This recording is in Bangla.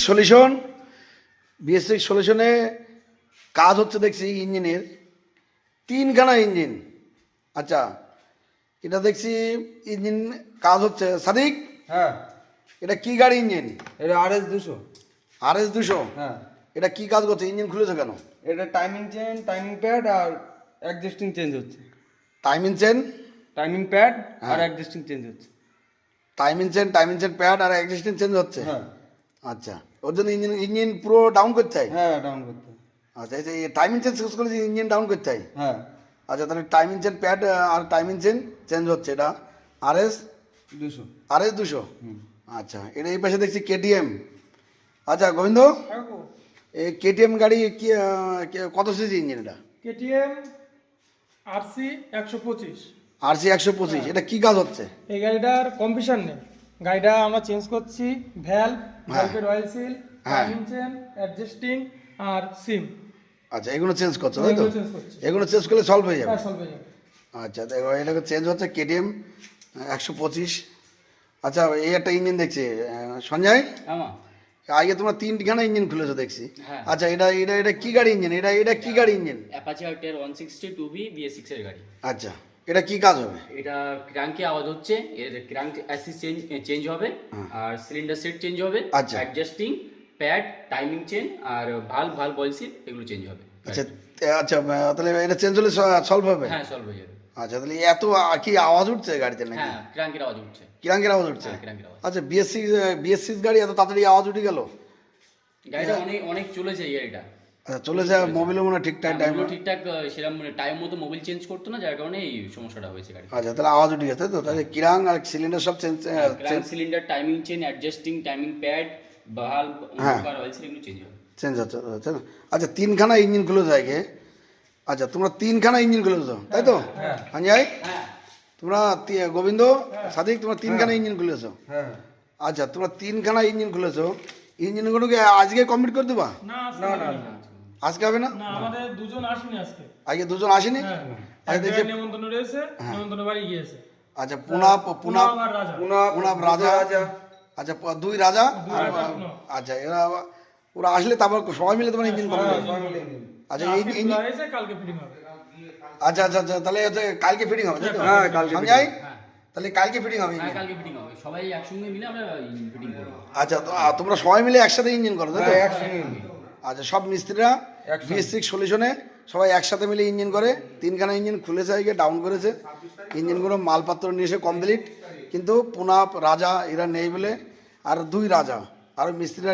সলিউশন। BS6 সলিউশনে কাজ হচ্ছে দেখছি ইঞ্জিনের, তিনখানা ইঞ্জিন। আচ্ছা, এটা দেখছি ইঞ্জিন কাজ হচ্ছে। সাদিক, হ্যাঁ, এটা কি গাড়ি ইঞ্জিন? এটা RS 200। RS 200। হ্যাঁ, এটা কি কাজ করছে? ইঞ্জিন খুলেছে কেন? এটা টাইমিং চেন, টাইমিং প্যাড আর অ্যাডজাস্টিং চেঞ্জ হচ্ছে। টাইমিং চেন, টাইমিং প্যাড আর হ্যাঁ। অ্যাডজাস্টিং চেঞ্জ হচ্ছে। টাইমিং চেন প্যাড আর এক্সিস্টিং চেঞ্জ হচ্ছে। হ্যাঁ, আচ্ছা, ওর জন্য ইঞ্জিন ইঞ্জিন পুরো ডাউন করতে হয়। হ্যাঁ, ডাউন করতে হবে। আচ্ছা, এই টাইমিং চেঞ্জ শেষ করে ইঞ্জিন ডাউন করতে হয়। হ্যাঁ, আচ্ছা, তাহলে টাইমিং চেন প্যাড আর টাইমিং চেন চেঞ্জ হচ্ছে। এটা RS 200। RS 200। আচ্ছা, এটা এই পাশে দেখছি KTM। আচ্ছা গোবিন্দ, এই KTM গাড়ি কি কত সিসি ইঞ্জিন? এটা KTM RC 125। RC 125। এটা কি কাজ হচ্ছে? এই গাড়িটার কম্পিটিশন নেই, গাড়িটা আমরা চেঞ্জ করছি ভ্যালভের অয়েল সিল, হ্যাঁ। টাইমিং চেন, অ্যাডজাস্টিং আর সিম। আচ্ছা, এগুলো চেঞ্জ করছো তাই তো? এগুলো change করছি। এগুলো চেঞ্জ করলে সলভ হয়ে যাবে। হ্যাঁ, সলভ হয়ে যাবে। আচ্ছা, দেখো এটাকে চেঞ্জ হচ্ছে KTM 125। আচ্ছা, এই একটা ইঞ্জিন দেখছি সঞ্জয়, আমার আগে তোমরা তিনখানা ইঞ্জিন খুলেছো দেখছি। হ্যাঁ। আচ্ছা, এটা এটা এটা কি গাড়ি ইঞ্জিন? এটা কি গাড়ি engine? Apache RTR 162V BS6 এর গাড়ি। আচ্ছা, এটা কি কাজ হবে? এটা ক্র্যাঙ্কে আওয়াজ হচ্ছে, এর ক্র্যাঙ্ক অ্যাসিস চেঞ্জ হবে, আর সিলিন্ডার সেট চেঞ্জ হবে, আচ্ছা। অ্যাডজাস্টিং প্যাড, টাইমিং চেন আর ভালভ অয়েল সিল এগুলো চেঞ্জ হবে। আচ্ছা আচ্ছা, তাহলে এটা চেঞ্জ হলে সলভ হবে? হ্যাঁ, সলভ হয়ে যাবে। আচ্ছা, তাহলে এত কি আওয়াজ উঠছে গাড়িতে নাকি? হ্যাঁ, ক্র্যাঙ্কের আওয়াজ উঠছে। কিরাঙ্গের আওয়াজ উঠছে? হ্যাঁ, ক্র্যাঙ্কের আওয়াজ। আচ্ছা, BS6 গাড়ি এত তাড়াতাড়ি আওয়াজ উঠে গেল? গাড়িটা অনেক অনেক চলেছে এই গাড়িটা। আচ্ছা, চলে যায় মোবিলও মনে হয় ঠিকঠাক টাইম। মোবিলও ঠিকঠাক সেরকম টাইম মতো মোবিল চেঞ্জ করতো না, যার কারণে এই সমস্যাটা হয়েছে গাড়ি। আচ্ছা, তাহলে আওয়াজ উঠে গেছে তাই তো? তাহলে কিরাং আর সিলিন্ডার সব change. Crank cylinder, timing chain, adjusting, timing pad, valve হ্যাঁ। আর অয়েল সিল এগুলো চেঞ্জ হবে। চেঞ্জ হচ্ছে তাই না? আচ্ছা, তিনখানা ইঞ্জিন খুলে যায় গে। আচ্ছা, তোমরা তিনখানা ইঞ্জিন খুলেছো তাই তো? সঞ্জয়, হ্যাঁ, তোমরা গোবিন্দ, সাদিক, তোমরা তিনখানা ইঞ্জিন খুলেছো। হ্যাঁ। আচ্ছা, তোমরা তিনখানা ইঞ্জিন খুলেছো, ইঞ্জিনগুলোকে আজকে কমপ্লিট করে দেবা? না, আজকে না, হবে না, না। আজকে হবে না? না, আমাদের দুজন আসেনি আজকে। আজকে দুজন আসেনি? হ্যাঁ, আচ্ছা, এক দেখছি। জায়গায় নেমন্তন্ন রয়েছে, নেমন্তন্ন বাড়ি গিয়েছে। আচ্ছা, পুনাব আর রাজা। পুনাব রাজা। আচ্ছা, দুই রাজা আর রাজা, পুনাব। আচ্ছা, ওরা আসলে তারপর সবাই মিলে তোমার ইঞ্জিন কমপ্লিট। আচ্ছা, আজকে খোলা হয়েছে, কালকে ফিটিং হবে। আচ্ছা আচ্ছা আচ্ছা, তাহলে কালকে ফিটিং হবে তাই তো? হ্যাঁ, কালকে সঞ্জয়, হ্যাঁ। তাহলে কালকে ফিটিং হবে হ্যাঁ, ইঞ্জিন? কালকে ফিটিং হবে, সবাই একসঙ্গে মিলে আমরা ফিটিং করবো। আচ্ছা, তো তোমরা সবাই মিলে একসাথে ইঞ্জিন করো তাই তো? হ্যাঁ, একসঙ্গে। আচ্ছা, সব মিস্ত্রিরা একসঙ্গে। BS6 সলিউশনে সবাই একসাথে মিলে ইঞ্জিন করে। তিনখানা ইঞ্জিন খুলেছে, আগে ডাউন করেছে। ইঞ্জিনগুলো মালপত্র নিয়ে এসে কমপ্লিট, কিন্তু পুনাব রাজা এরা নেই বলে, আর দুই রাজা আর মিস্ত্রিরা